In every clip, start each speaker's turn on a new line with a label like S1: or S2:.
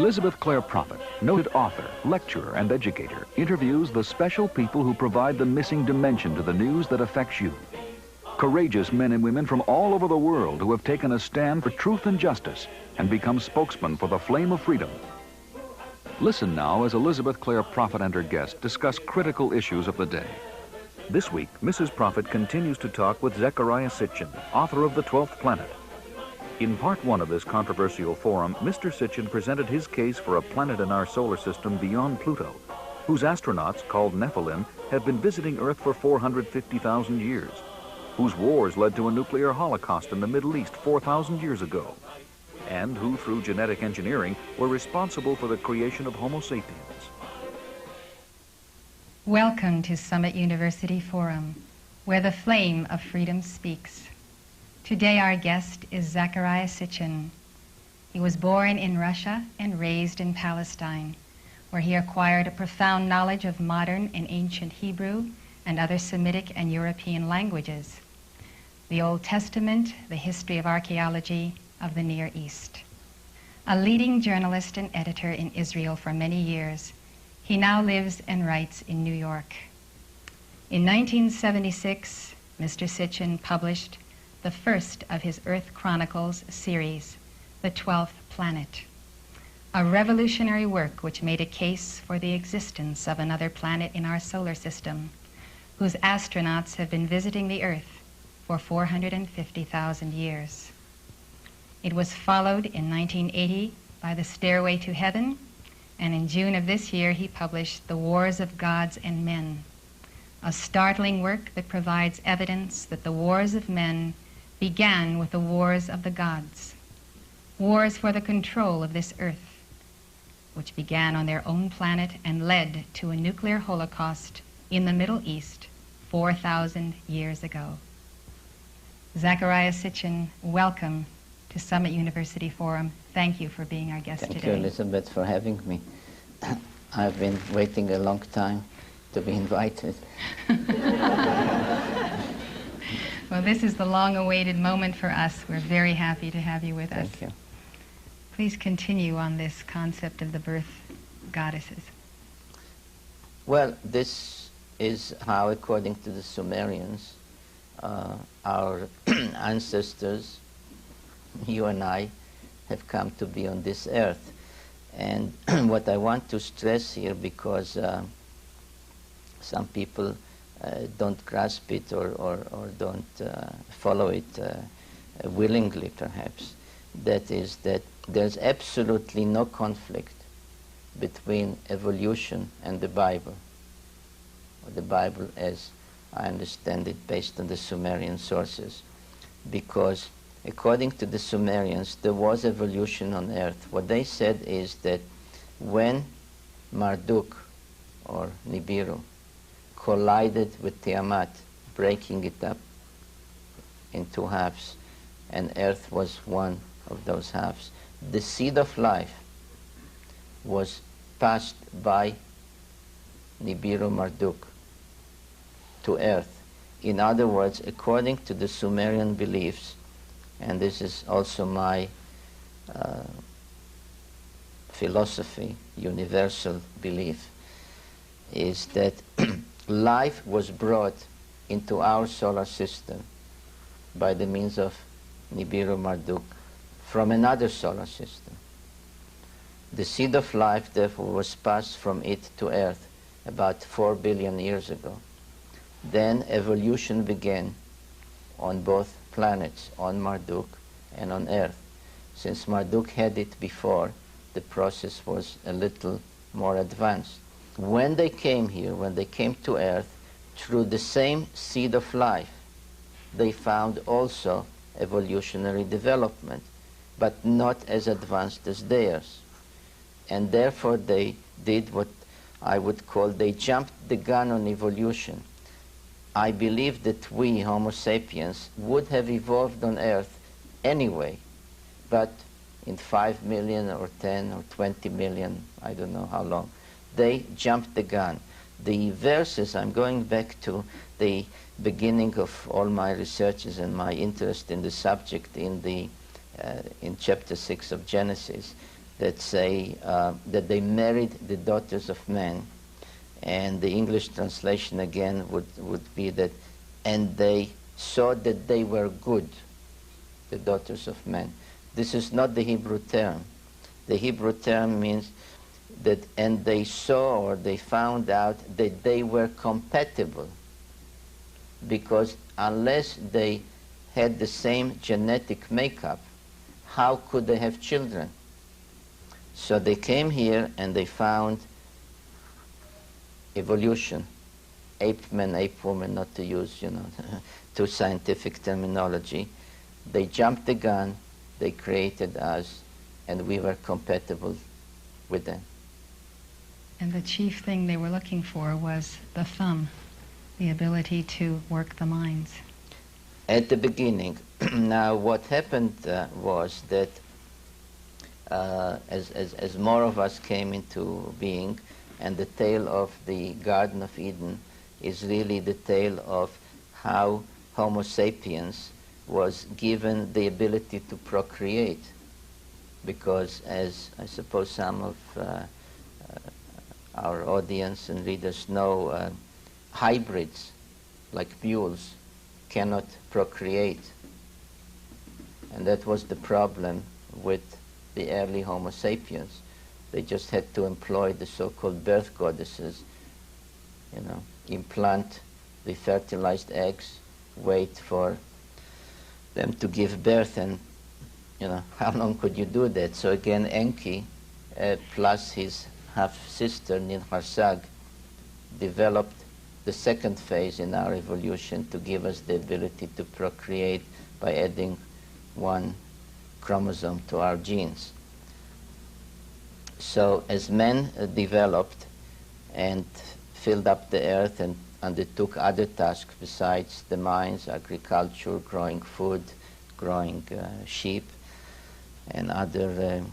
S1: Elizabeth Clare Prophet, noted author, lecturer, and educator, interviews the special people who provide the missing dimension to the news that affects you. Courageous men and women from all over the world who have taken a stand for truth and justice and become spokesmen for the flame of freedom. Listen now as Elizabeth Clare Prophet and her guest discuss critical issues of the day. This week, Mrs. Prophet continues to talk with ZECHARIA SITCHIN, author of The 12th Planet. In part one of this controversial forum, Mr. SITCHIN presented his case for a planet in our solar system beyond Pluto, whose astronauts, called Nephilim, have been visiting Earth for 450,000 years, whose wars led to a nuclear holocaust in the Middle East 4,000 years ago, and who, through genetic engineering, were responsible for the creation of Homo sapiens.
S2: Welcome to Summit University Forum, where the flame of freedom speaks. Today our guest is ZECHARIA SITCHIN. He was born in Russia and raised in Palestine, where he acquired a profound knowledge of modern and ancient Hebrew and other Semitic and European languages, the Old Testament, the history of archaeology of the Near East. A leading journalist and editor in Israel for many years, he now lives and writes in New York. In 1976, Mr. SITCHIN published the first of his Earth Chronicles series, The 12th Planet, a revolutionary work which made a case for the existence of another planet in our solar system, whose astronauts have been visiting the Earth for 450,000 years. It was followed in 1980 by The Stairway to Heaven, and in June of this year he published The Wars of Gods and Men, a startling work that provides evidence that the wars of men began with the wars of the gods, wars for the control of this Earth, which began on their own planet and led to a nuclear holocaust in the Middle East 4,000 years ago. ZECHARIA SITCHIN, welcome to Summit University Forum. Thank you for being our guest today.
S3: Thank you, Elizabeth, for having me. I've been waiting a long time to be invited.
S2: Well, this is the long-awaited moment for us. We're very happy to have you with us.
S3: Thank you.
S2: Please continue on this concept of the birth goddesses.
S3: Well, this is how, according to the Sumerians, our ancestors, you and I, have come to be on this earth. And what I want to stress here, because some people don't grasp it or don't follow it willingly, perhaps, that is that there's absolutely no conflict between evolution and the Bible, or the Bible as I understand it based on the Sumerian sources, because according to the Sumerians there was evolution on earth. What they said is that when Marduk or Nibiru collided with Tiamat, breaking it up in two halves, and earth was one of those halves, the seed of life was passed by Nibiru Marduk to earth. In other words, according to the Sumerian beliefs, and this is also my philosophy, universal belief, is that life was brought into our solar system by the means of Nibiru Marduk from another solar system. The seed of life, therefore, was passed from it to Earth about 4 billion years ago. Then evolution began on both planets, on Marduk and on Earth. Since Marduk had it before, the process was a little more advanced. When they came here, when they came to Earth, through the same seed of life, they found also evolutionary development, but not as advanced as theirs. And therefore they did what I would call, they jumped the gun on evolution. I believe that we, Homo sapiens, would have evolved on Earth anyway, but in 5 million or 10 or 20 million, I don't know how long, they jumped the gun. The verses, I'm going back to the beginning of all my researches and my interest in the subject in chapter 6 of Genesis. that say that they married the daughters of men, and the English translation again would be that, and they saw that they were good, the daughters of men. This is not the Hebrew term. The Hebrew term means that, and they saw, or they found out that they were compatible, because unless they had the same genetic makeup, how could they have children? So they came here and they found evolution, ape man, ape woman, not to use, too scientific terminology. They jumped the gun, they created us, and we were compatible with them.
S2: And the chief thing they were looking for was the thumb, the ability to work the minds.
S3: At the beginning. Now what happened was that as more of us came into being, and the tale of the Garden of Eden is really the tale of how Homo sapiens was given the ability to procreate, because as I suppose some of our audience and readers know, hybrids like mules cannot procreate, and that was the problem with the early Homo sapiens. They just had to employ the so-called birth goddesses, implant the fertilized eggs, wait for them to give birth, and how long could you do that? So again, Enki plus his half-sister Ninharsag developed the second phase in our evolution to give us the ability to procreate by adding one chromosome to our genes. So as men developed and filled up the earth and undertook other tasks besides the mines, agriculture, growing food, growing sheep and other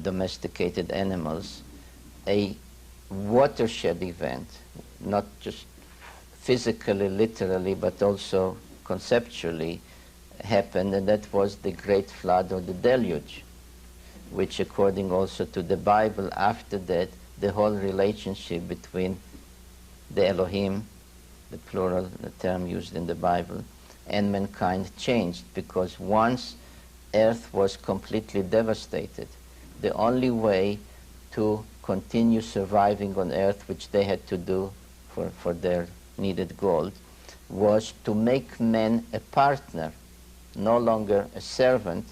S3: domesticated animals, a watershed event, not just physically, literally, but also conceptually, happened, and that was the great flood or the deluge, which according also to the Bible, after that, the whole relationship between the Elohim, the plural, the term used in the Bible, and mankind changed, because once earth was completely devastated, the only way to continue surviving on earth, which they had to do for their needed gold, was to make man a partner, no longer a servant,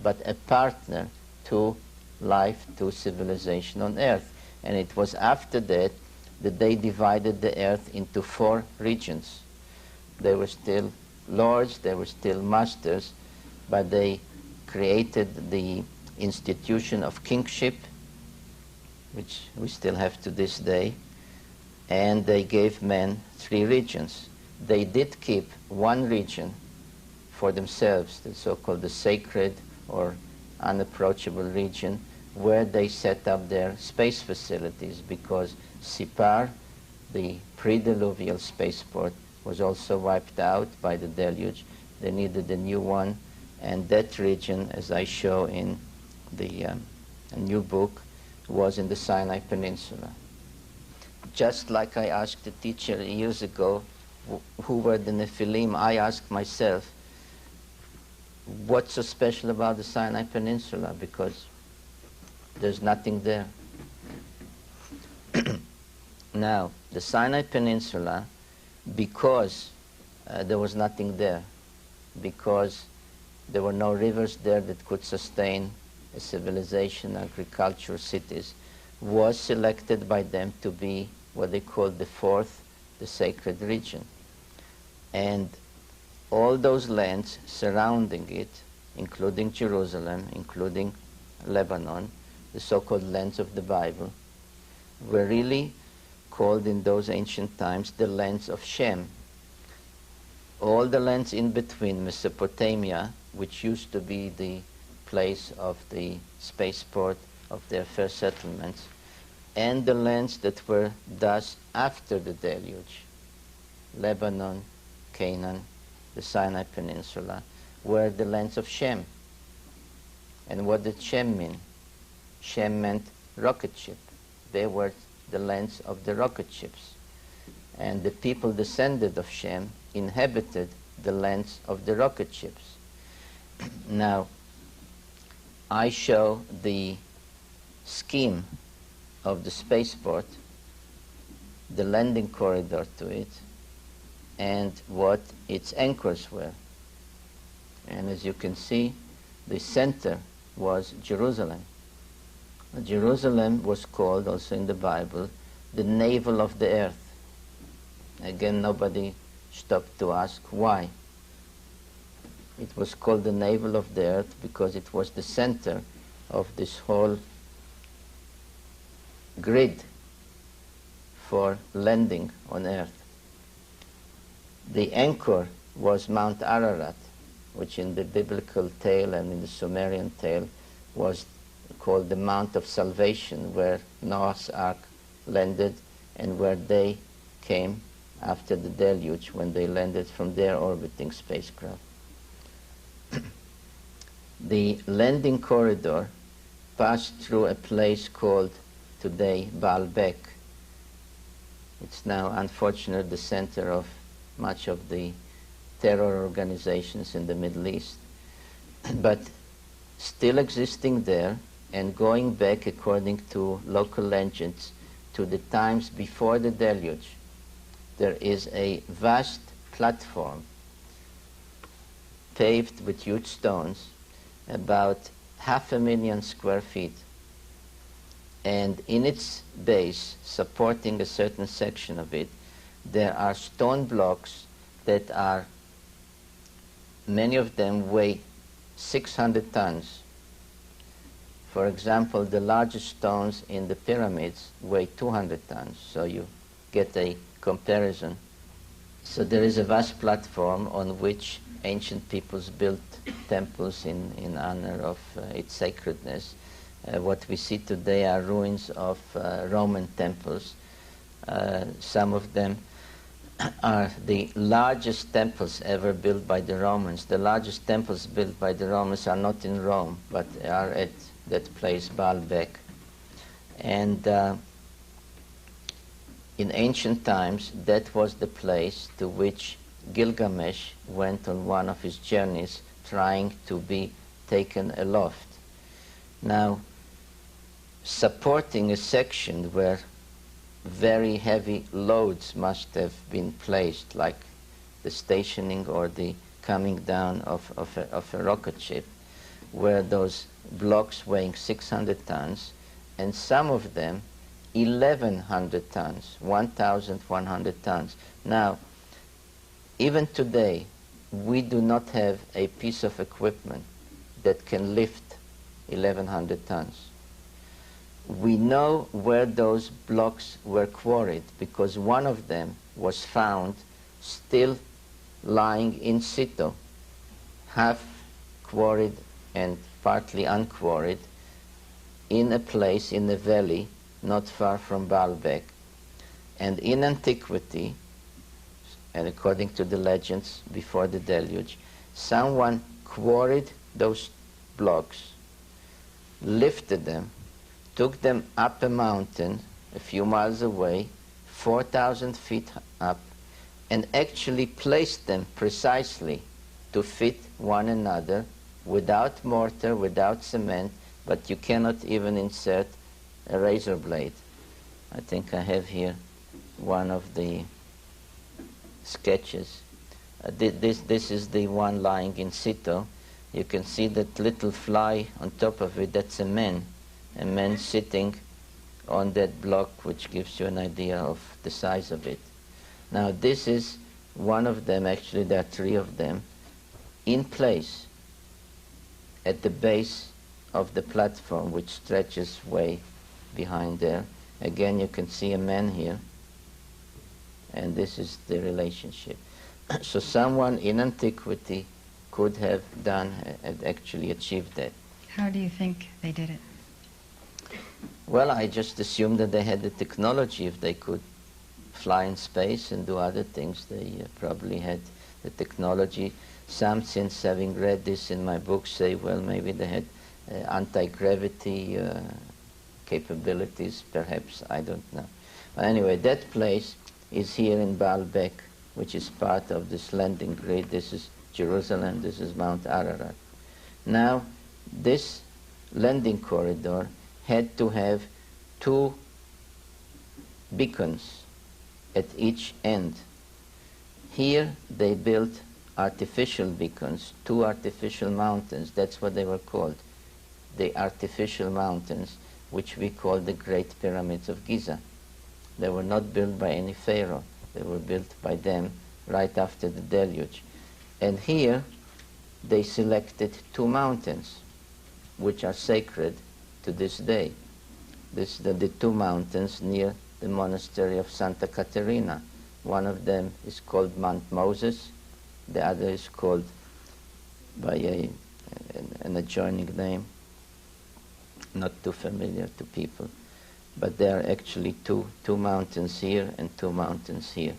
S3: but a partner to life, to civilization on earth. And it was after that that they divided the earth into 4 regions. They were still lords, they were still masters, but they created the institution of kingship, which we still have to this day, and they gave men 3 regions. They did keep 1 region for themselves, the so-called the sacred or unapproachable region, where they set up their space facilities, because Sipar, the pre-diluvial spaceport, was also wiped out by the deluge. They needed a new one, and that region, as I show in the new book, was in the Sinai Peninsula. Just like I asked the teacher years ago, who were the Nephilim, I asked myself, what's so special about the Sinai Peninsula? Because there's nothing there. Now, the Sinai Peninsula, because there was nothing there, because there were no rivers there that could sustain a civilization, agriculture, cities, was selected by them to be what they called the 4th, the sacred region. And all those lands surrounding it, including Jerusalem, including Lebanon, the so-called lands of the Bible, were really called in those ancient times the lands of Shem. All the lands in between, Mesopotamia, which used to be the place of the spaceport of their first settlements, and the lands that were thus after the deluge, Lebanon, Canaan, the Sinai Peninsula, were the lands of Shem. And what did Shem mean? Shem meant rocket ship. They were the lands of the rocket ships. And the people descended of Shem inhabited the lands of the rocket ships. Now, I show the scheme of the spaceport, the landing corridor to it, and what its anchors were. And as you can see, the center was Jerusalem. Jerusalem was called, also in the Bible, the navel of the earth. Again, nobody stopped to ask why. It was called the navel of the earth because it was the center of this whole grid for landing on earth. The anchor was Mount Ararat, which in the biblical tale and in the Sumerian tale was called the Mount of Salvation, where Noah's Ark landed and where they came after the deluge, when they landed from their orbiting spacecraft. The landing corridor passed through a place called today Baalbek. It's now, unfortunately, the center of much of the terror organizations in the Middle East. But still existing there and going back, according to local legends, to the times before the deluge, there is a vast platform paved with huge stones, about 500,000 square feet. And in its base, supporting a certain section of it, there are stone blocks that are, many of them weigh 600 tons. For example, the largest stones in the pyramids weigh 200 tons, so you get a comparison. So there is a vast platform on which ancient peoples built temples in honor of its sacredness. What we see today are ruins of Roman temples. Some of them are the largest temples ever built by the Romans. The largest temples built by the Romans are not in Rome, but are at that place, Baalbek. And in ancient times, that was the place to which Gilgamesh went on one of his journeys, trying to be taken aloft. Now, supporting a section where very heavy loads must have been placed, like the stationing or the coming down of a rocket ship, were those blocks weighing 600 tons, and some of them 1,100 tons, 1,100 tons. Now, even today, we do not have a piece of equipment that can lift 1,100 tons. We know where those blocks were quarried because one of them was found still lying in situ, half quarried and partly unquarried, in a place in a valley not far from Baalbek. And in antiquity, and according to the legends before the deluge, someone quarried those blocks, lifted them, took them up a mountain a few miles away, 4,000 feet up, and actually placed them precisely to fit one another without mortar, without cement, but you cannot even insert a razor blade. I think I have here one of the sketches. This is the one lying in situ. You can see that little fly on top of it, that's a man sitting on that block, which gives you an idea of the size of it. Now this is one of them, actually there are three of them, in place at the base of the platform, which stretches way behind there. Again, you can see a man here, and this is the relationship. So someone in antiquity could have done, had actually achieved that.
S2: How do you think they did it?
S3: Well, I just assumed that they had the technology. If they could fly in space and do other things, they probably had the technology. Some, since having read this in my book, say, well, maybe they had anti-gravity capabilities, perhaps, I don't know. But anyway, that place is here in Baalbek, which is part of this landing grid. This is Jerusalem, this is Mount Ararat. Now, this landing corridor had to have 2 beacons at each end. Here they built artificial beacons, 2 artificial mountains. That's what they were called, the artificial mountains, which we call the Great Pyramids of Giza. They were not built by any pharaoh. They were built by them right after the deluge. And here they selected 2 mountains, which are sacred to this day. This the 2 mountains near the monastery of Santa Caterina. One of them is called Mount Moses. The other is called by an adjoining name, not too familiar to people. But there are actually two mountains here and 2 mountains here.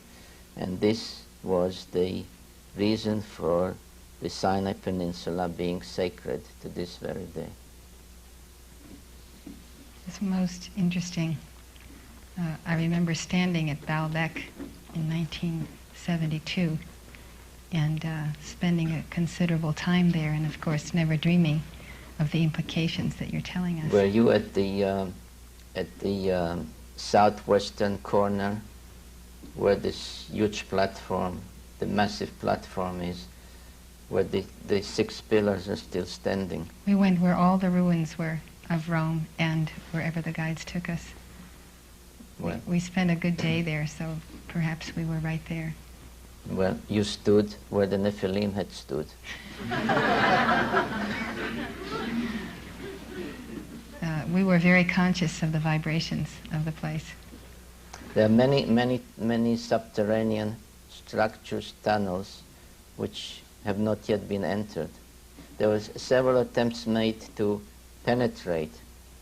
S3: And this was the reason for the Sinai Peninsula being sacred to this very day.
S2: It's most interesting. I remember standing at Baalbek in 1972 and spending a considerable time there, and of course never dreaming of the implications that you're telling us.
S3: Were you at the southwestern corner where this huge platform, the massive platform is, where the 6 pillars are still standing?
S2: We went where all the ruins were of Rome and wherever the guides took us.
S3: Well,
S2: We spent a good day there, so perhaps we were right there.
S3: well, you stood where the Nephilim had stood.
S2: We were very conscious of the vibrations of the place.
S3: There are many subterranean structures, tunnels, which have not yet been entered. There was several attempts made to penetrate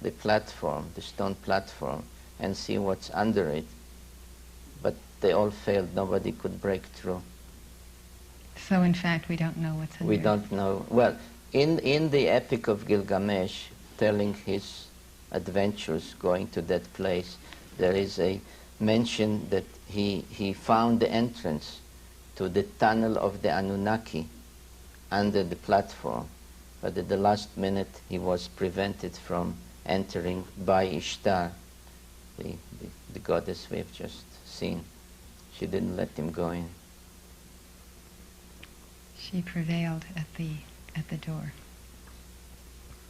S3: the platform, the stone platform, and see what's under it, but they all failed. Nobody could break through.
S2: So in fact, we don't know what's under
S3: We
S2: it.
S3: don't know. Well, in the Epic of Gilgamesh, telling his adventures going to that place, there is a mention that he found the entrance to the tunnel of the Anunnaki under the platform, but at the last minute he was prevented from entering by Ishtar, the goddess we have just seen. She didn't let him go in.
S2: She prevailed at the door.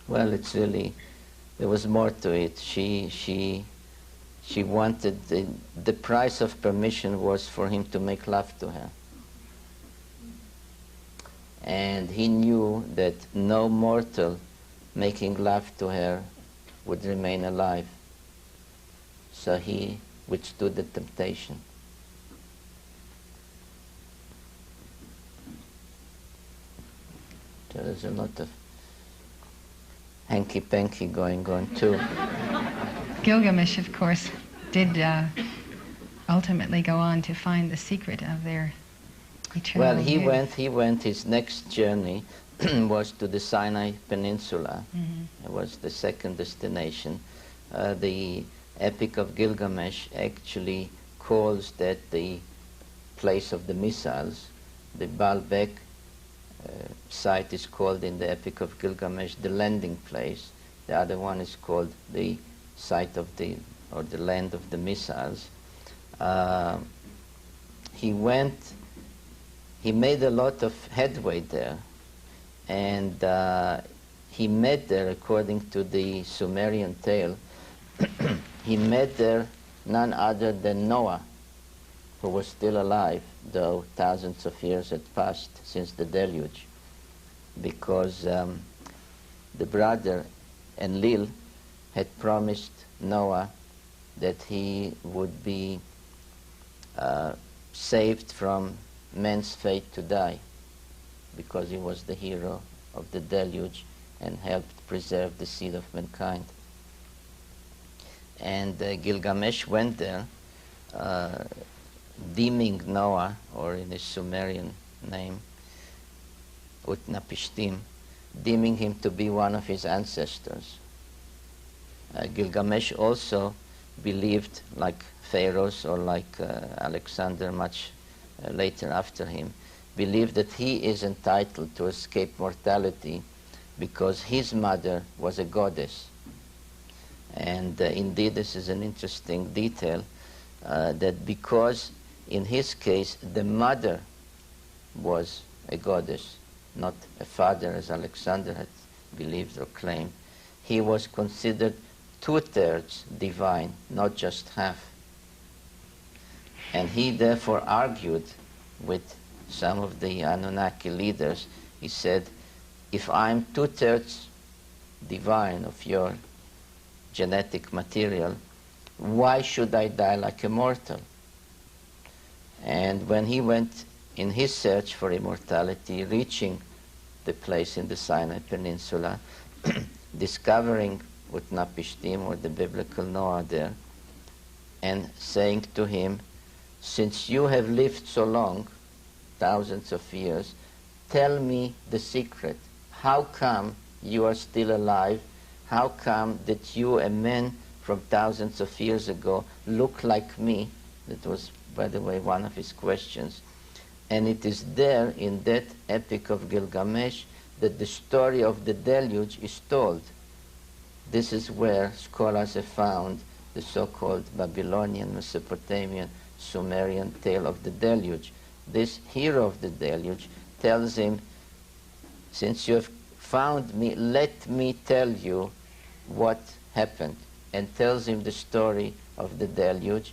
S3: Well, it's really, there was more to it. She wanted, the price of permission was for him to make love to her. And he knew that no mortal making love to her would remain alive. So he withstood the temptation. So there's a lot of hanky-panky going on too.
S2: Gilgamesh, of course, did ultimately go on to find the secret of their eternal
S3: Well, he
S2: youth.
S3: went, his next journey was to the Sinai Peninsula. It was the second destination. The Epic of Gilgamesh actually calls that the place of the missiles. The Baalbek site is called in the Epic of Gilgamesh the landing place. The other one is called the site of the land of the missiles. He made a lot of headway there, and he met there, according to the Sumerian tale, he met there none other than Noah, who was still alive, though thousands of years had passed since the deluge, because the brother Enlil had promised Noah that he would be saved from man's fate to die, because he was the hero of the deluge and helped preserve the seed of mankind. And Gilgamesh went there, deeming Noah, or in his Sumerian name, Utnapishtim, deeming him to be one of his ancestors. Gilgamesh also believed, like pharaohs or like Alexander much later after him, believed that he is entitled to escape mortality because his mother was a goddess. And indeed, this is an interesting detail, that because in his case the mother was a goddess, not a father as Alexander had believed or claimed, he was considered 2/3 divine, not just half. And he therefore argued with some of the Anunnaki leaders. He said, if I'm 2/3 divine of your genetic material, why should I die like a mortal? And when he went in his search for immortality, reaching the place in the Sinai Peninsula, discovering Utnapishtim, or the biblical Noah there, and saying to him, since you have lived so long, thousands of years, tell me the secret. How come you are still alive? How come that you, a man from thousands of years ago, look like me? That was, by the way, one of his questions. And it is there, in that epic of Gilgamesh, that the story of the Deluge is told. This is where scholars have found the so-called Babylonian, Mesopotamian, Sumerian tale of the Deluge. This hero of the Deluge tells him, since you have found me, let me tell you what happened, and tells him the story of the Deluge,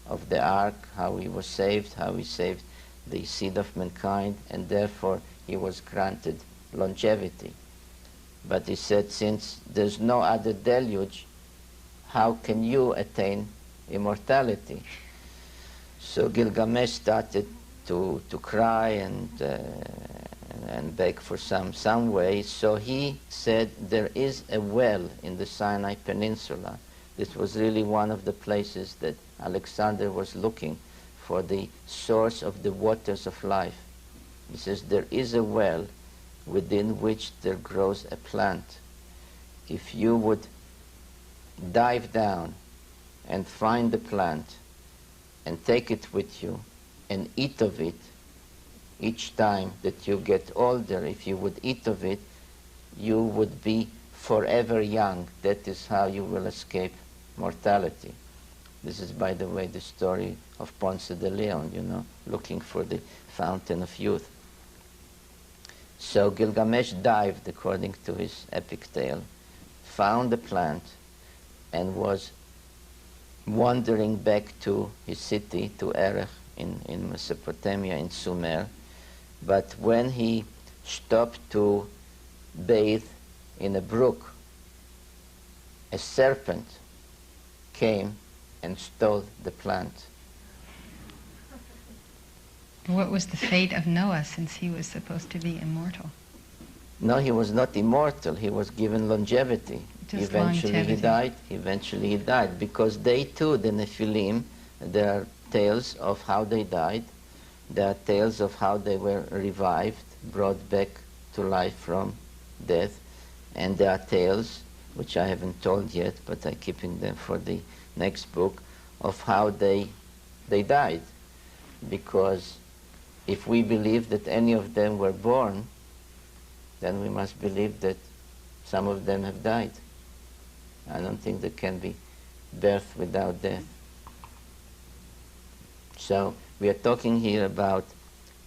S3: of the ark, how he was saved, how he saved the seed of mankind, and therefore he was granted longevity. But he said, since there's no other deluge, how can you attain immortality? So Gilgamesh started to cry and beg for some way. So he said, there is a well in the Sinai Peninsula. This was really one of the places that Alexander was looking for, the source of the waters of life. He says, there is a well within which there grows a plant. If you would dive down and find the plant and take it with you and eat of it, each time that you get older, if you would eat of it, you would be forever young. That is how you will escape mortality. This is, by the way, the story of Ponce de Leon, you know, looking for the fountain of youth. So Gilgamesh dived, according to his epic tale, found the plant, and was wandering back to his city, to Erech in Mesopotamia, in Sumer. But when he stopped to bathe in a brook, a serpent came and stole the plant.
S2: What was the fate of Noah, since he was supposed to be immortal?
S3: No, he was not immortal. He was given longevity.
S2: Just
S3: Eventually
S2: longevity.
S3: he died. Eventually he died. Because they too, the Nephilim, there are tales of how they died. There are tales of how they were revived, brought back to life from death. And there are tales, which I haven't told yet, but I'm keeping them for the next book, of how they died. Because if we believe that any of them were born, then we must believe that some of them have died. I don't think there can be birth without death. So we are talking here about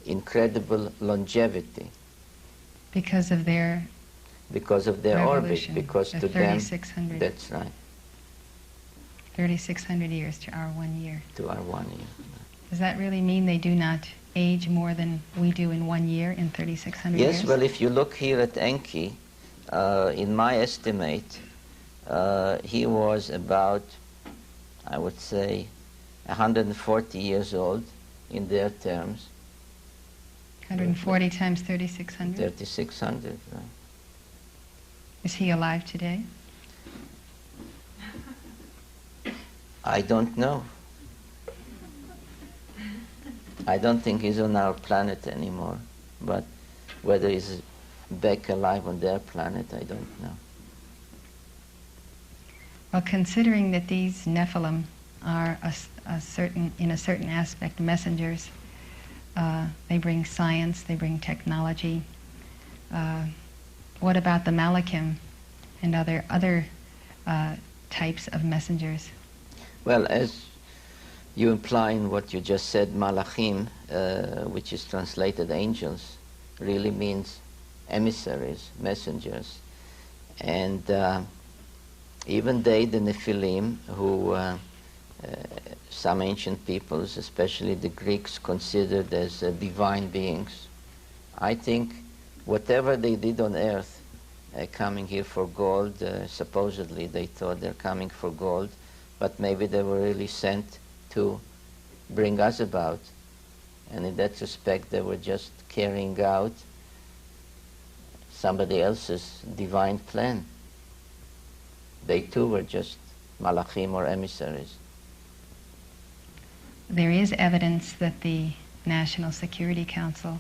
S3: incredible longevity.
S2: Because of their
S3: orbit,
S2: revolution,
S3: because
S2: the
S3: to them,
S2: 3,600.
S3: that's right,
S2: 3,600 years to our 1 year.
S3: to our 1 year.
S2: Does that really mean they do not age more than we do in 1 year, in 3,600 years?
S3: Yes, well, if you look here at Enki, in my estimate, he was about, I would say, 140 years old in their terms.
S2: 140 times 3,600?
S3: 3,600, right.
S2: Is he alive today?
S3: I don't know. I don't think he's on our planet anymore, but whether he's back alive on their planet, I don't know.
S2: Well, considering that these Nephilim are in a certain aspect, messengers, they bring science, they bring technology. What about the Malachim and other types of messengers?
S3: Well, as you imply in what you just said, Malachim, which is translated angels, really means emissaries, messengers. And even they, the Nephilim, who some ancient peoples, especially the Greeks, considered as divine beings, I think whatever they did on earth, coming here for gold, supposedly they thought they're coming for gold, but maybe they were really sent to bring us about. And in that respect, they were just carrying out somebody else's divine plan. They too were just malachim or emissaries.
S2: There is evidence that the National Security Council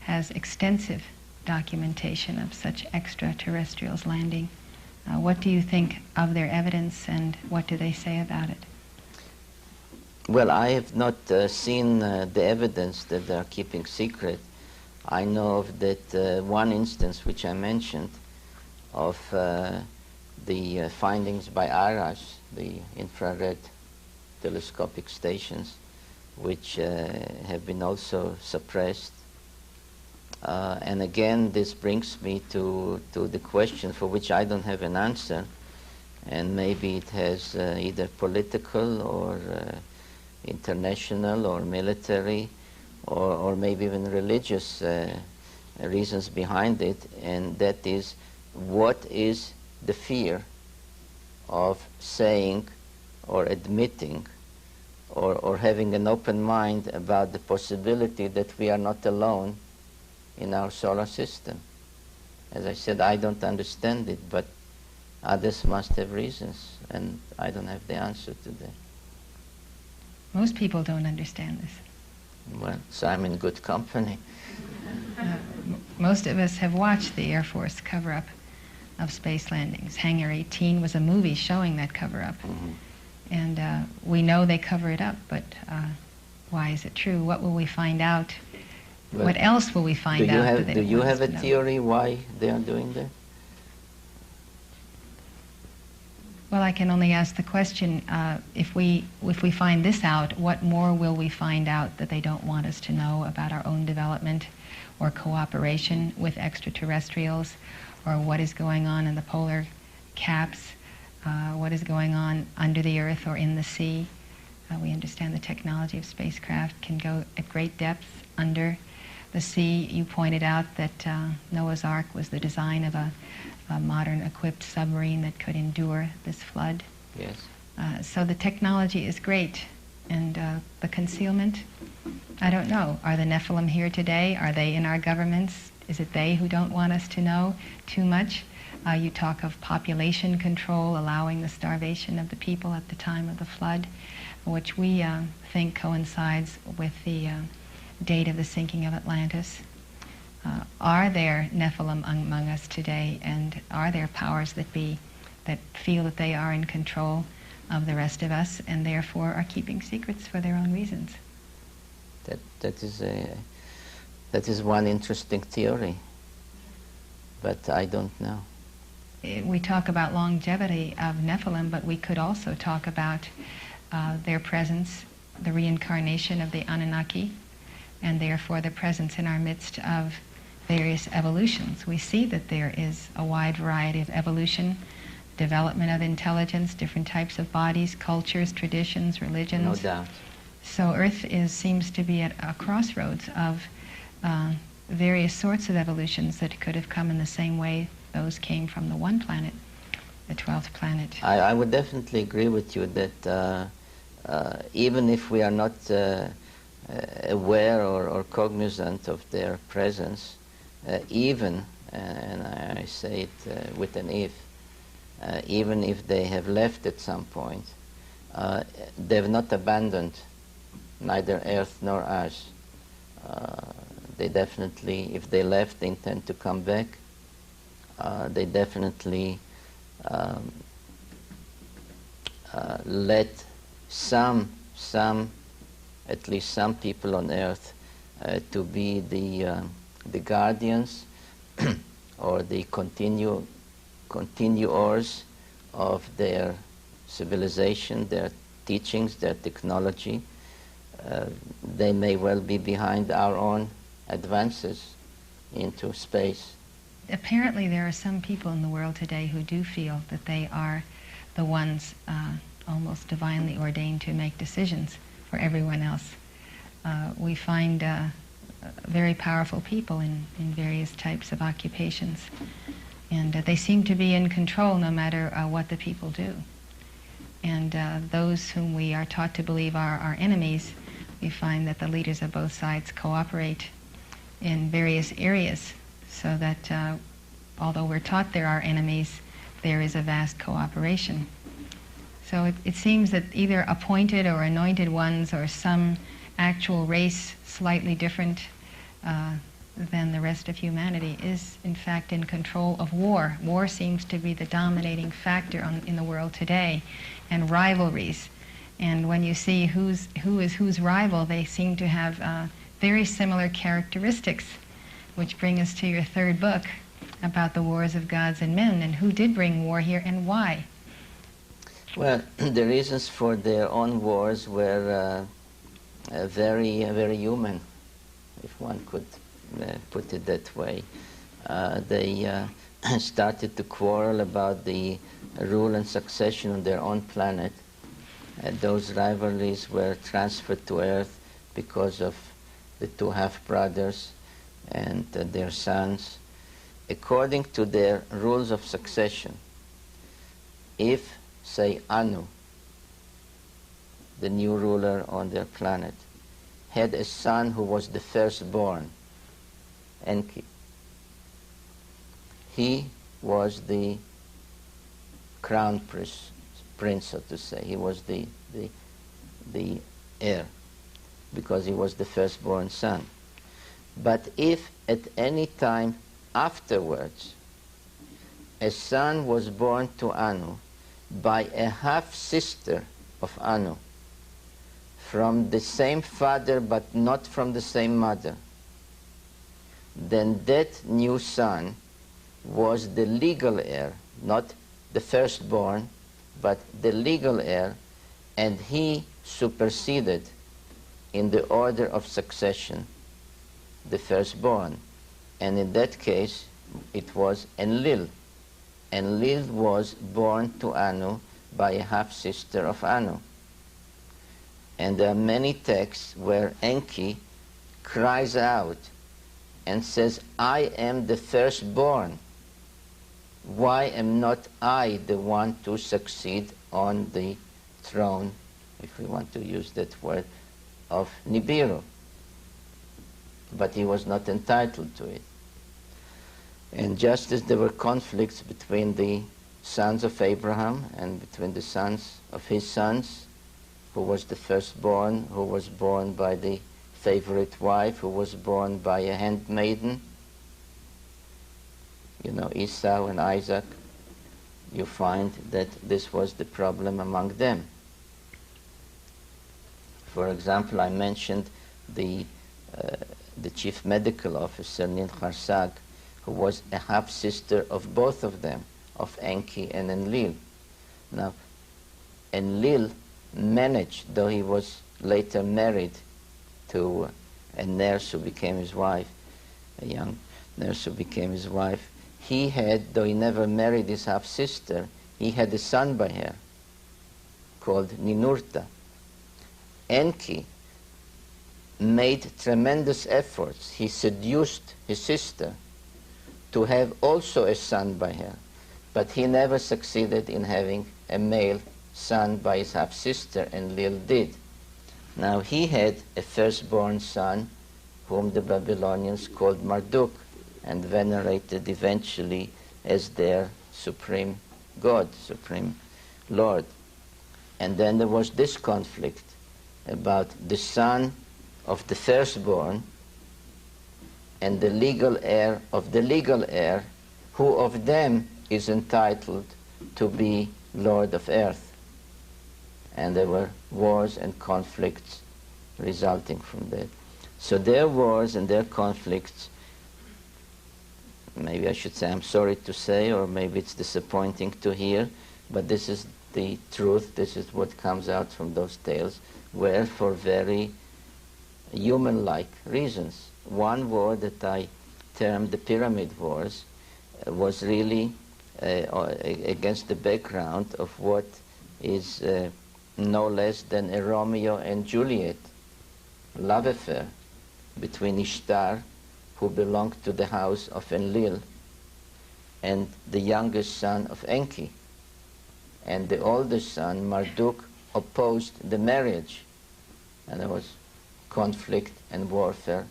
S2: has extensive documentation of such extraterrestrials landing. What do you think of their evidence, and what do they say about it?
S3: Well, I have not seen the evidence that they are keeping secret. I know of that one instance which I mentioned of the findings by IRAS, the infrared telescopic stations, which have been also suppressed. And again, this brings me to the question for which I don't have an answer, and maybe it has either political or international or military or maybe even religious reasons behind it, and that is, what is the fear of saying or admitting or having an open mind about the possibility that we are not alone in our solar system? As I said, I don't understand it, but others must have reasons, and I don't have the answer to that.
S2: Most people don't understand this.
S3: Well, so I'm in good company.
S2: Most of us have watched the Air Force cover-up of space landings. Hangar 18 was a movie showing that cover-up.
S3: Mm-hmm.
S2: And we know they cover it up, but why is it true? What will we find out?
S3: Well,
S2: what else will we find out?
S3: Do you have a theory why they are doing that?
S2: Well, I can only ask the question, if we find this out, what more will we find out that they don't want us to know about our own development or cooperation with extraterrestrials, or what is going on in the polar caps, what is going on under the earth or in the sea? We understand the technology of spacecraft can go at great depths under the sea. You pointed out that Noah's Ark was the design of a modern equipped submarine that could endure this flood.
S3: Yes.
S2: So the technology is great, and the concealment, I don't know. Are the Nephilim here today? Are they in our governments? Is it they who don't want us to know too much? You talk of population control, allowing the starvation of the people at the time of the flood, which we think coincides with the date of the sinking of Atlantis. Are there Nephilim among us today, and are there powers that be that feel that they are in control of the rest of us and therefore are keeping secrets for their own reasons?
S3: That is one interesting theory, but I don't know.
S2: We talk about longevity of Nephilim, but we could also talk about their presence, the reincarnation of the Anunnaki, and therefore the presence in our midst of various evolutions. We see that there is a wide variety of evolution, development of intelligence, different types of bodies, cultures, traditions, religions.
S3: No doubt.
S2: So Earth seems to be at a crossroads of various sorts of evolutions that could have come in the same way those came from the one planet, the 12th planet.
S3: I would definitely agree with you that even if we are not aware or cognizant of their presence, even, and I say it with an if, even if they have left at some point, they have not abandoned neither Earth nor us. They definitely, if they left, they intend to come back. They definitely let at least some people on earth to be the guardians or the continuers of their civilization, their teachings, their technology. They may well be behind our own advances into space.
S2: Apparently there are some people in the world today who do feel that they are the ones almost divinely ordained to make decisions for everyone else. We find very powerful people in various types of occupations, and they seem to be in control no matter what the people do. And those whom we are taught to believe are our enemies, we find that the leaders of both sides cooperate in various areas, so that although we're taught they're our enemies, there is a vast cooperation. So it seems that either appointed or anointed ones or some actual race slightly different than the rest of humanity is in fact in control of war. War seems to be the dominating factor in the world today, and rivalries. And when you see who is whose rival, they seem to have very similar characteristics, which bring us to your third book about the wars of gods and men, and who did bring war here and why.
S3: Well, the reasons for their own wars were very, very human, if one could put it that way. They started to quarrel about the rule and succession on their own planet. Those rivalries were transferred to Earth because of the two half-brothers and their sons. According to their rules of succession, if, say, Anu, the new ruler on their planet, had a son who was the firstborn, Enki, he was the crown prince, so to say. He was the heir, because he was the firstborn son. But if at any time afterwards a son was born to Anu by a half-sister of Anu, from the same father but not from the same mother, then that new son was the legal heir, not the firstborn, but the legal heir, and he superseded in the order of succession the firstborn. And in that case, it was Enlil. Enlil was born to Anu by a half-sister of Anu. And there are many texts where Enki cries out and says, I am the firstborn. Why am not I the one to succeed on the throne, if we want to use that word, of Nibiru? But he was not entitled to it. And just as there were conflicts between the sons of Abraham and between the sons of his sons, who was the firstborn, who was born by the favorite wife, who was born by a handmaiden, you know, Esau and Isaac, you find that this was the problem among them. For example, I mentioned the chief medical officer, Nincharsag, who was a half-sister of both of them, of Enki and Enlil. Now, Enlil managed, though he was later married to a nurse who became his wife, a young nurse who became his wife, he had, though he never married his half-sister, he had a son by her called Ninurta. Enki made tremendous efforts. He seduced his sister to have also a son by her, but he never succeeded in having a male son by his half-sister, and Enlil did. Now he had a firstborn son whom the Babylonians called Marduk and venerated eventually as their supreme god, supreme lord. And then there was this conflict about the son of the firstborn and the legal heir of the legal heir, who of them is entitled to be Lord of Earth. and there were wars and conflicts resulting from that. So their wars and their conflicts, maybe I should say, I'm sorry to say, or maybe it's disappointing to hear, but this is the truth, this is what comes out from those tales, were for very human-like reasons. One war that I termed the Pyramid Wars was really against the background of what is no less than a Romeo and Juliet love affair between Ishtar, who belonged to the house of Enlil, and the youngest son of Enki. And the oldest son, Marduk, opposed the marriage. And there was conflict and warfare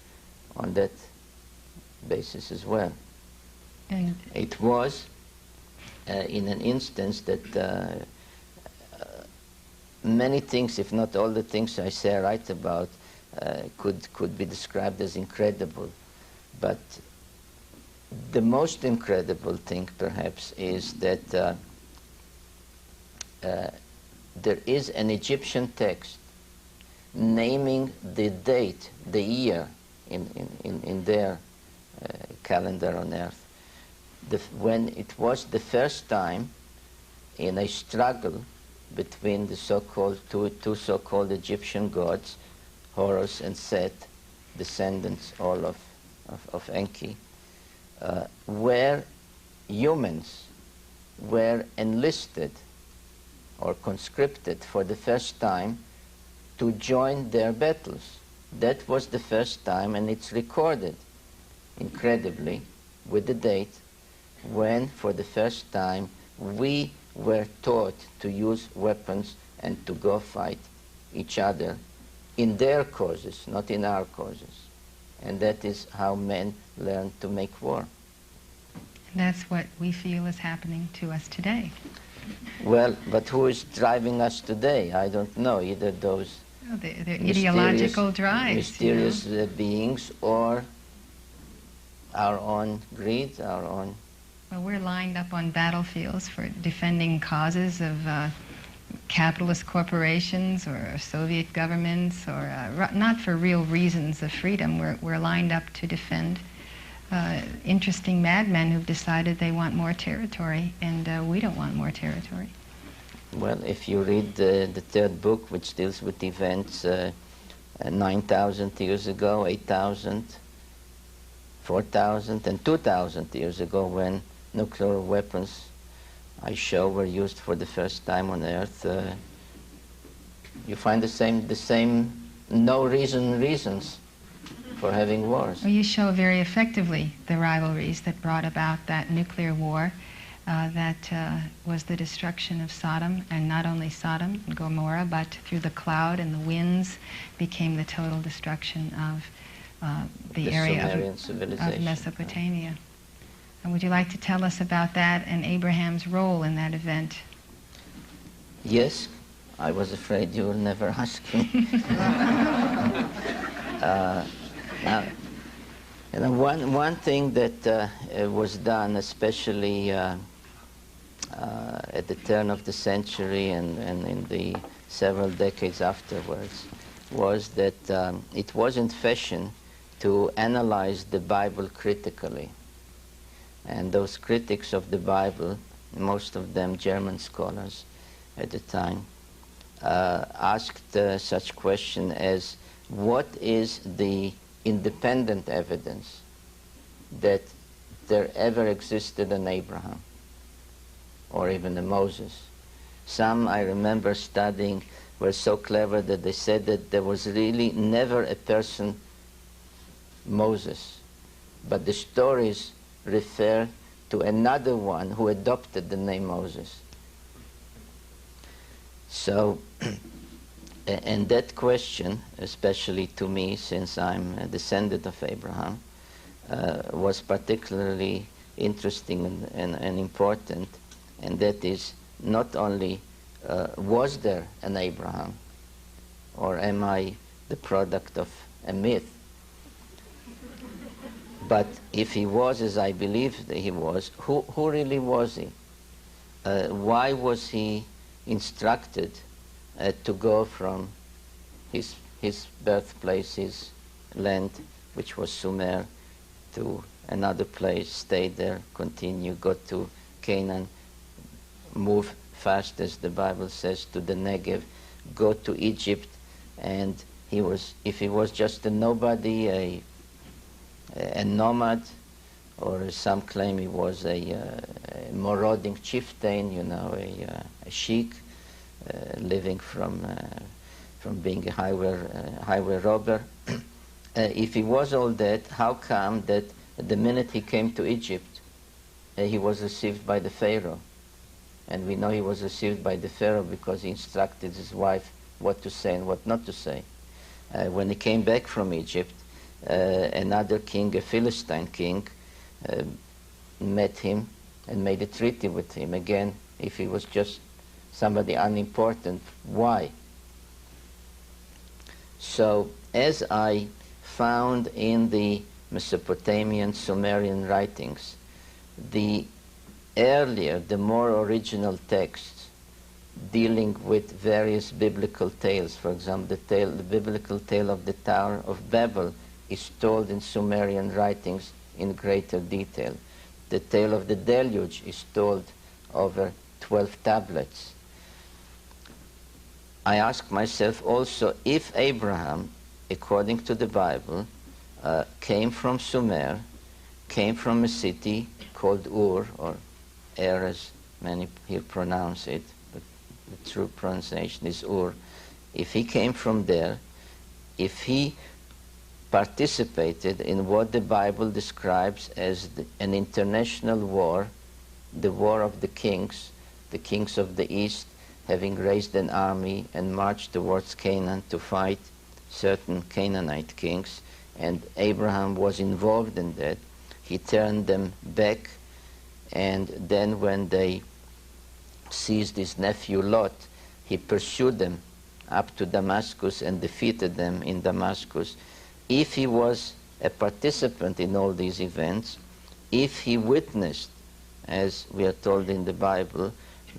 S3: on that basis as well.
S2: And
S3: it was in an instance that many things, if not all the things I say write about, could be described as incredible. But the most incredible thing, perhaps, is that there is an Egyptian text naming the date, the year in their calendar on earth, when it was the first time in a struggle between the so-called two so-called Egyptian gods, Horus and Set, descendants all of Enki, where humans were enlisted or conscripted for the first time to join their battles. That was the first time, and it's recorded, incredibly, with the date, when for the first time we were taught to use weapons and to go fight each other in their causes, not in our causes. And that is how men learn to make war.
S2: And that's what we feel is happening to us today.
S3: Well, but who is driving us today? I don't know. Either those
S2: They're ideological drives.
S3: Mysterious beings, or our own greed, our own...
S2: Well, we're lined up on battlefields for defending causes of capitalist corporations or Soviet governments, or not for real reasons of freedom. We're lined up to defend interesting madmen who've decided they want more territory, and we don't want more territory.
S3: Well, if you read the third book, which deals with events 9,000 years ago, 8,000, 4,000, and 2,000 years ago, when nuclear weapons, I show, were used for the first time on Earth, you find the same no reasons for having wars.
S2: Well, you show very effectively the rivalries that brought about that nuclear war that was the destruction of Sodom, and not only Sodom and Gomorrah, but through the cloud and the winds became the total destruction of the area of Mesopotamia. And would you like to tell us about that and Abraham's role in that event?
S3: Yes, I was afraid you will never ask me. Now, one thing that was done, especially at the turn of the century and in the several decades afterwards, was that it wasn't fashion to analyze the Bible critically. And those critics of the Bible, most of them German scholars at the time, asked such question as, what is the independent evidence that there ever existed an Abraham or even a Moses? Some, I remember studying, were so clever that they said that there was really never a person Moses, but the stories refer to another one who adopted the name Moses. So, and that question, especially to me, since I'm a descendant of Abraham, was particularly interesting and important, and that is not only was there an Abraham, or am I the product of a myth, but if he was, as I believe that he was, who really was he? Why was he instructed to go from his birthplace, his land, which was Sumer, to another place, stay there, continue, go to Canaan, move fast, as the Bible says, to the Negev, go to Egypt, and if he was just a nobody, a nomad, or some claim he was a marauding chieftain, a sheik, living from being a highway robber. If he was all that, how come that the minute he came to Egypt, he was received by the Pharaoh? And we know he was received by the Pharaoh because he instructed his wife what to say and what not to say. When he came back from Egypt, another king, a Philistine king, met him and made a treaty with him. Again, if he was just somebody unimportant, why? So, as I found in the Mesopotamian Sumerian writings, the earlier, the more original texts dealing with various biblical tales, for example, the biblical tale of the Tower of Babel is told in Sumerian writings in greater detail. The tale of the Deluge is told over 12 tablets. I ask myself also, if Abraham, according to the Bible, came from Sumer, came from a city called Ur, or Er as many here pronounce it, but the true pronunciation is Ur. If he came from there, if he participated in what the Bible describes as an international war, the war of the kings of the East, having raised an army and marched towards Canaan to fight certain Canaanite kings, and Abraham was involved in that. He turned them back, and then when they seized his nephew Lot, he pursued them up to Damascus and defeated them in Damascus. If he was a participant in all these events, if he witnessed, as we are told in the Bible,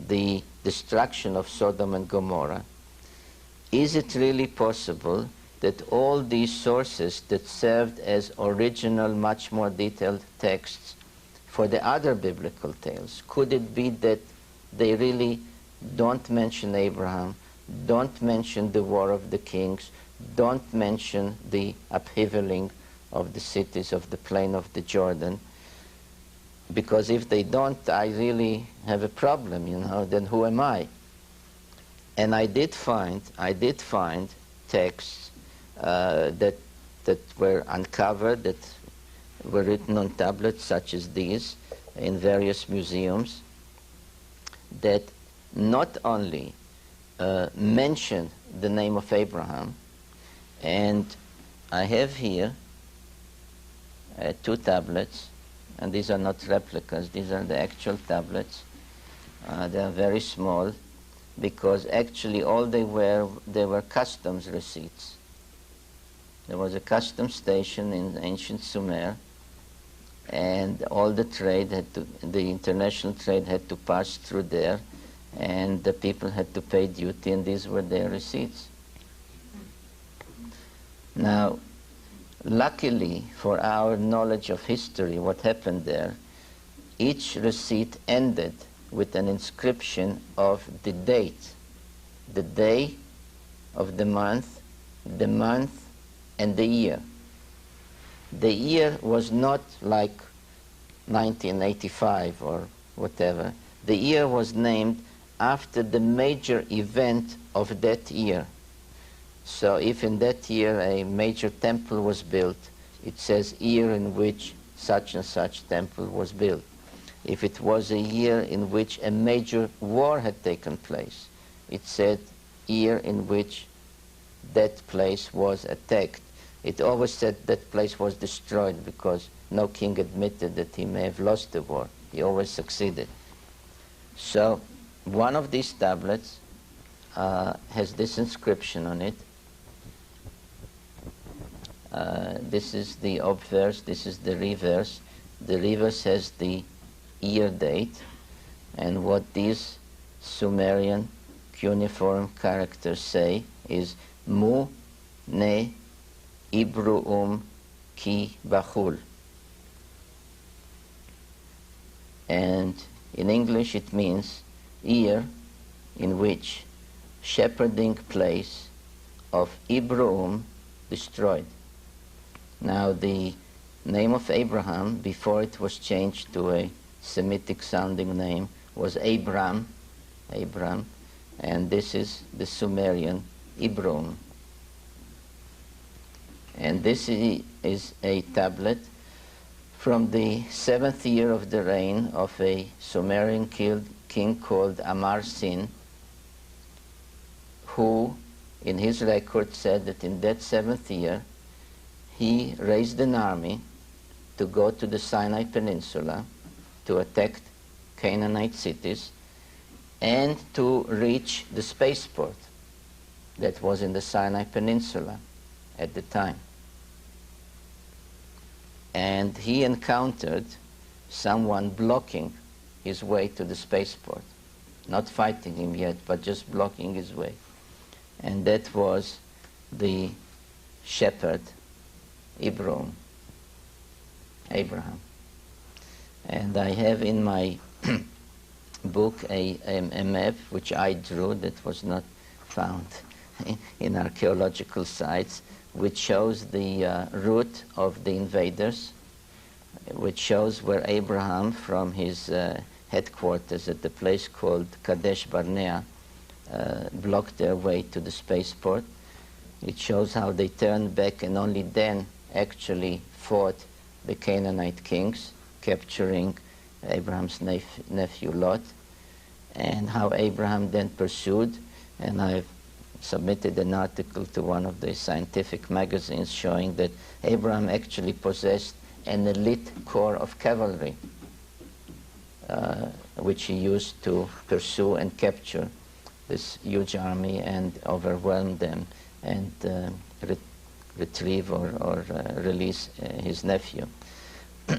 S3: the destruction of Sodom and Gomorrah, is it really possible that all these sources that served as original, much more detailed texts for the other biblical tales, could it be that they really don't mention Abraham, don't mention the war of the kings, don't mention the upheavaling of the cities of the plain of the Jordan? Because if they don't, I really have a problem, then who am I? And I did find texts that were uncovered, that were written on tablets such as these in various museums, that not only mention the name of Abraham, and I have here 2 tablets, and these are not replicas, these are the actual tablets. They are very small, because actually all they were customs receipts. There was a customs station in ancient Sumer, and all the international trade had to pass through there, and the people had to pay duty, and these were their receipts. Now, luckily for our knowledge of history, what happened there, each receipt ended with an inscription of the date, the day of the month, and the year. The year was not like 1985 or whatever. The year was named after the major event of that year. So if in that year a major temple was built, it says year in which such and such temple was built. If it was a year in which a major war had taken place, it said year in which that place was attacked. It always said that place was destroyed, because no king admitted that he may have lost the war. He always succeeded. So one of these tablets has this inscription on it. This is the obverse, this is the reverse. The reverse has the year date, and what these Sumerian cuneiform characters say is Mu ne Ibruum ki Bachul. And in English it means year in which shepherding place of Ibruum destroyed. Now the name of Abraham, before it was changed to a Semitic sounding name, was Abram, and this is the Sumerian Ibruum. And this is a tablet from the 7th year of the reign of a Sumerian king called Amar-Sin, who in his record said that in that 7th year he raised an army to go to the Sinai Peninsula to attack Canaanite cities and to reach the spaceport that was in the Sinai Peninsula at the time. And he encountered someone blocking his way to the spaceport, not fighting him yet, but just blocking his way. And that was the shepherd Abraham. And I have in my book a map which I drew that was not found in archaeological sites, which shows the route of the invaders, which shows where Abraham from his headquarters at the place called Kadesh Barnea blocked their way to the spaceport. It shows how they turned back and only then actually fought the Canaanite kings, capturing Abraham's nephew Lot, and how Abraham then pursued. And I've submitted an article to one of the scientific magazines showing that Abraham actually possessed an elite corps of cavalry, which he used to pursue and capture this huge army and overwhelm them and retrieve or release his nephew.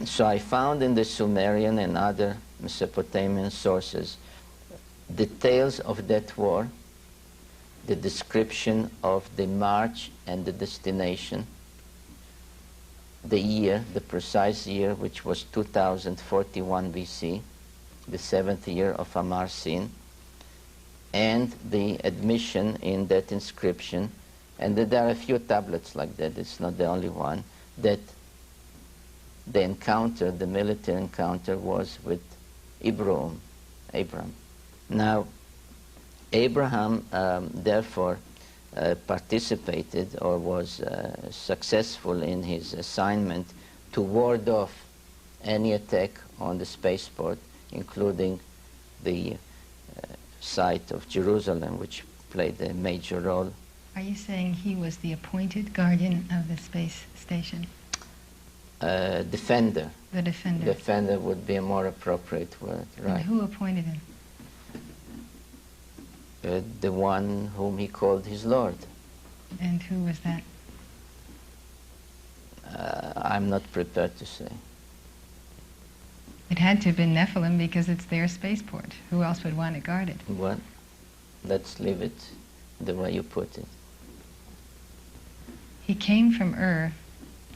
S3: So I found in the Sumerian and other Mesopotamian sources details of that war, the description of the march and the destination, the year, the precise year, which was 2041 BC, the 7th year of Amar-Sin, and the admission in that inscription, and that there are a few tablets like that, it's not the only one, that the encounter, the military encounter, was with Abram. Now, Abraham therefore participated or was successful in his assignment to ward off any attack on the spaceport, including the site of Jerusalem, which played a major role.
S2: Are you saying he was the appointed guardian of the space station?
S3: Defender.
S2: The defender.
S3: Defender would be a more appropriate word, right.
S2: And who appointed him?
S3: The one whom he called his Lord.
S2: And who was that?
S3: I'm not prepared to say.
S2: It had to have been Nephilim because it's their spaceport. Who else would want to guard it?
S3: Well, let's leave it the way you put it.
S2: He came from Ur,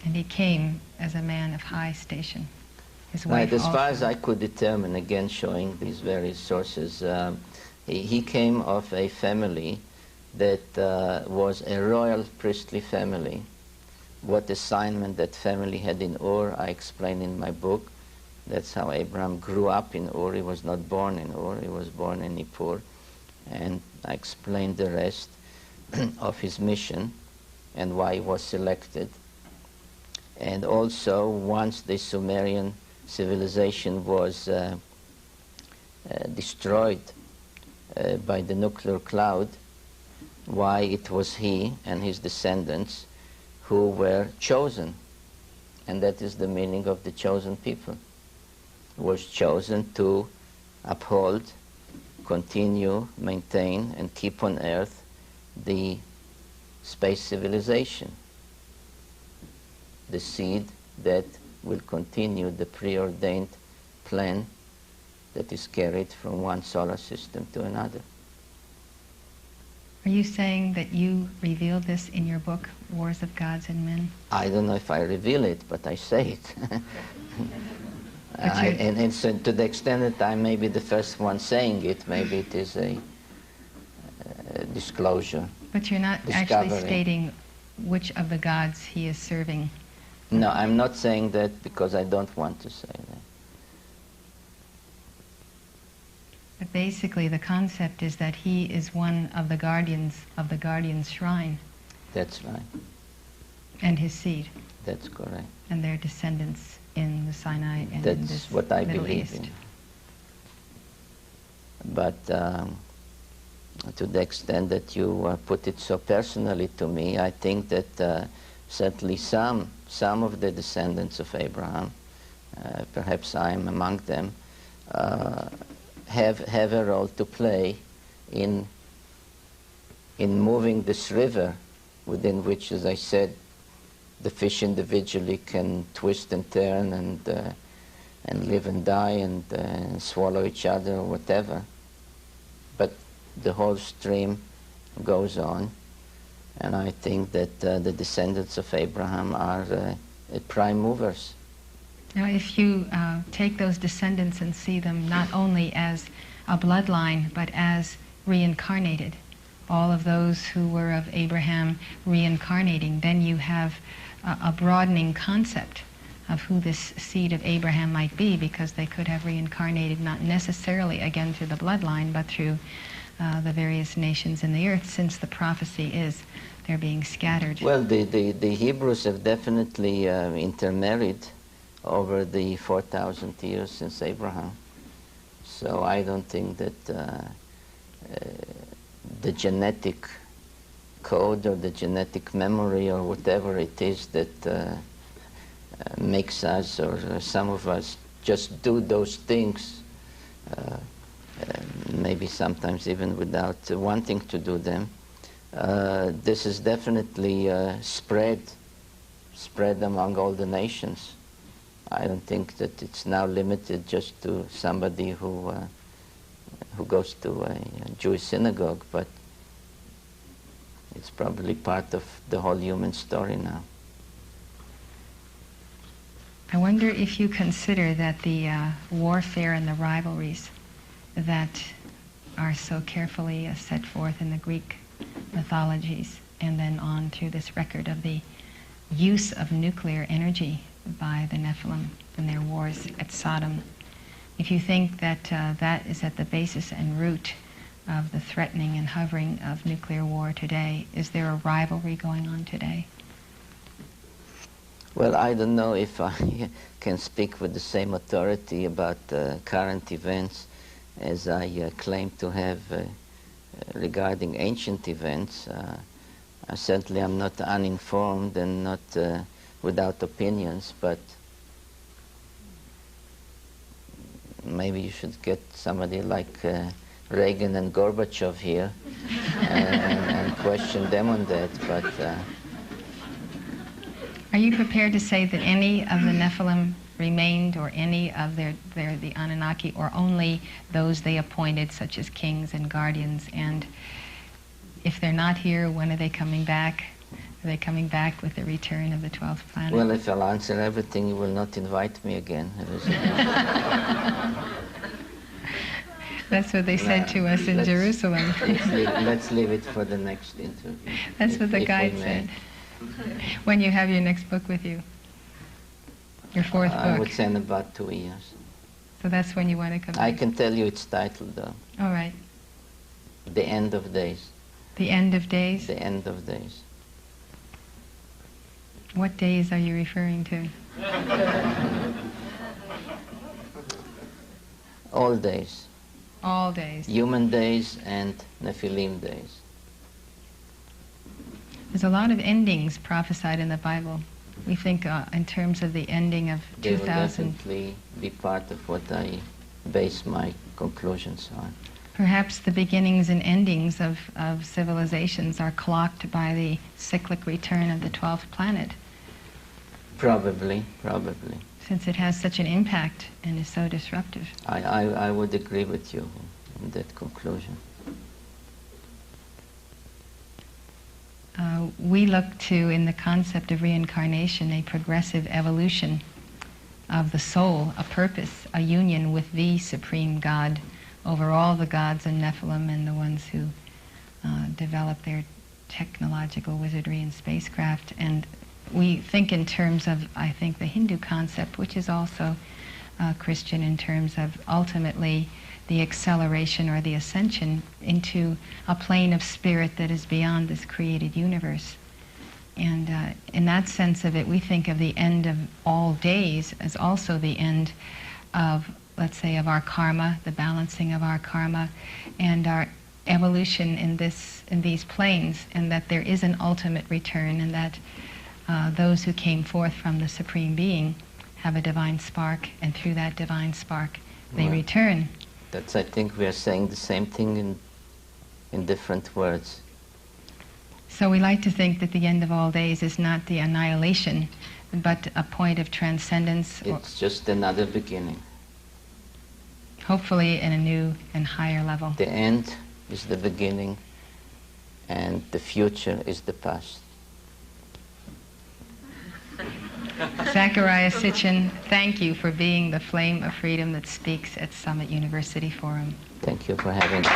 S2: and he came as a man of high station. His wife
S3: Right, as far
S2: also.
S3: as I could determine, again showing these various sources, he came of a family that was a royal priestly family. What assignment that family had in Ur, I explain in my book. That's how Abraham grew up in Ur. He was not born in Ur, he was born in Nippur. And I explained the rest of his mission and why he was selected. And also, once the Sumerian civilization was destroyed by the nuclear cloud, why it was he and his descendants who were chosen. And that is the meaning of the chosen people. Was chosen to uphold, continue, maintain, and keep on earth the space civilization, the seed that will continue the preordained plan that is carried from one solar system to another.
S2: Are you saying that you revealed this in your book, Wars of Gods and Men?
S3: I don't know if I reveal it, but I say it. And so to the extent that I may be the first one saying it, maybe it is a disclosure.
S2: But you're not actually stating which of the gods he is serving.
S3: No, I'm not saying that because I don't want to say that.
S2: But basically the concept is that he is one of the guardian's shrine.
S3: That's right.
S2: And his seed.
S3: That's correct.
S2: And their descendants in the Sinai and
S3: that's
S2: in this
S3: what I
S2: Middle
S3: believe
S2: East.
S3: in. But to the extent that you put it so personally to me, I think that certainly some of the descendants of Abraham, perhaps I am among them, have a role to play in moving this river within which, as I said, the fish individually can twist and turn and live and die and swallow each other or whatever. But the whole stream goes on, and I think that the descendants of Abraham are prime movers.
S2: Now, if you take those descendants and see them not only as a bloodline, but as reincarnated, all of those who were of Abraham reincarnating, then you have a broadening concept of who this seed of Abraham might be, because they could have reincarnated not necessarily again through the bloodline, but through the various nations in the earth, since the prophecy is they're being scattered.
S3: Well, the Hebrews have definitely intermarried over the 4,000 years since Abraham. So I don't think that the genetic code or the genetic memory or whatever it is that makes us, or some of us, just do those things, maybe sometimes even without wanting to do them. This is definitely spread among all the nations. I don't think that it's now limited just to somebody who goes to a Jewish synagogue, but it's probably part of the whole human story now.
S2: I wonder if you consider that the warfare and the rivalries that are so carefully set forth in the Greek mythologies, and then on through this record of the use of nuclear energy by the Nephilim in their wars at Sodom, if you think that that is at the basis and root of the threatening and hovering of nuclear war today, is there a rivalry going on today?
S3: Well, I don't know if I can speak with the same authority about current events as I claim to have regarding ancient events. Certainly I'm not uninformed and not without opinions, but maybe you should get somebody like Reagan and Gorbachev here and question them on that. But
S2: are you prepared to say that any of the Nephilim remained, or any of the Anunnaki, or only those they appointed, such as kings and guardians? And if they're not here, when are they coming back? Are they coming back with the return of the 12th planet?
S3: Well, if I'll answer everything, you will not invite me again.
S2: That's what they said to us in Jerusalem.
S3: Let's leave it for the next interview.
S2: That's what the guide said. When you have your next book with you, your fourth book.
S3: I would say in about 2 years.
S2: So that's when you want to come back?
S3: I can tell you its title, though.
S2: All right.
S3: The End of Days.
S2: The End of Days?
S3: The End of Days.
S2: What days are you referring to?
S3: All days.
S2: All days.
S3: Human days and Nephilim days.
S2: There's a lot of endings prophesied in the Bible. We think in terms of the ending of 2000.
S3: They will definitely be part of what I base my conclusions on.
S2: Perhaps the beginnings and endings of civilizations are clocked by the cyclic return of the 12th planet.
S3: Probably.
S2: Since it has such an impact and is so disruptive.
S3: I would agree with you in that conclusion.
S2: we look to, in the concept of reincarnation, a progressive evolution of the soul, a purpose, a union with the Supreme God over all the gods and Nephilim and the ones who develop their technological wizardry and spacecraft. And we think in terms of, I think, the Hindu concept, which is also Christian, in terms of ultimately the acceleration or the ascension into a plane of spirit that is beyond this created universe. And in that sense of it, we think of the end of all days as also the end of, let's say, of our karma, the balancing of our karma, and our evolution in these planes, and that there is an ultimate return, and that those who came forth from the Supreme Being have a divine spark, and through that divine spark they return.
S3: I think we are saying the same thing in different words.
S2: So we like to think that the end of all days is not the annihilation, but a point of transcendence.
S3: It's just another beginning.
S2: Hopefully in a new and higher level.
S3: The end is the beginning, and the future is the past.
S2: ZECHARIA SITCHIN, thank you for being the flame of freedom that speaks at Summit University Forum.
S3: Thank you for having me.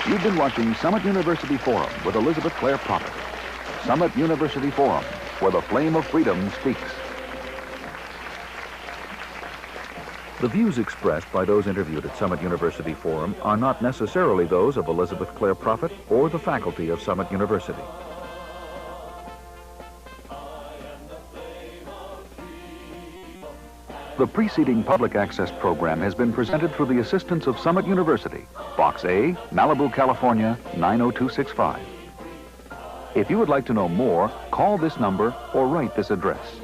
S1: You've been watching Summit University Forum with Elizabeth Clare Prophet. Summit University Forum, where the flame of freedom speaks. The views expressed by those interviewed at Summit University Forum are not necessarily those of Elizabeth Clare Prophet or the faculty of Summit University. The preceding public access program has been presented through the assistance of Summit University, Box A, Malibu, California, 90265. If you would like to know more, call this number or write this address.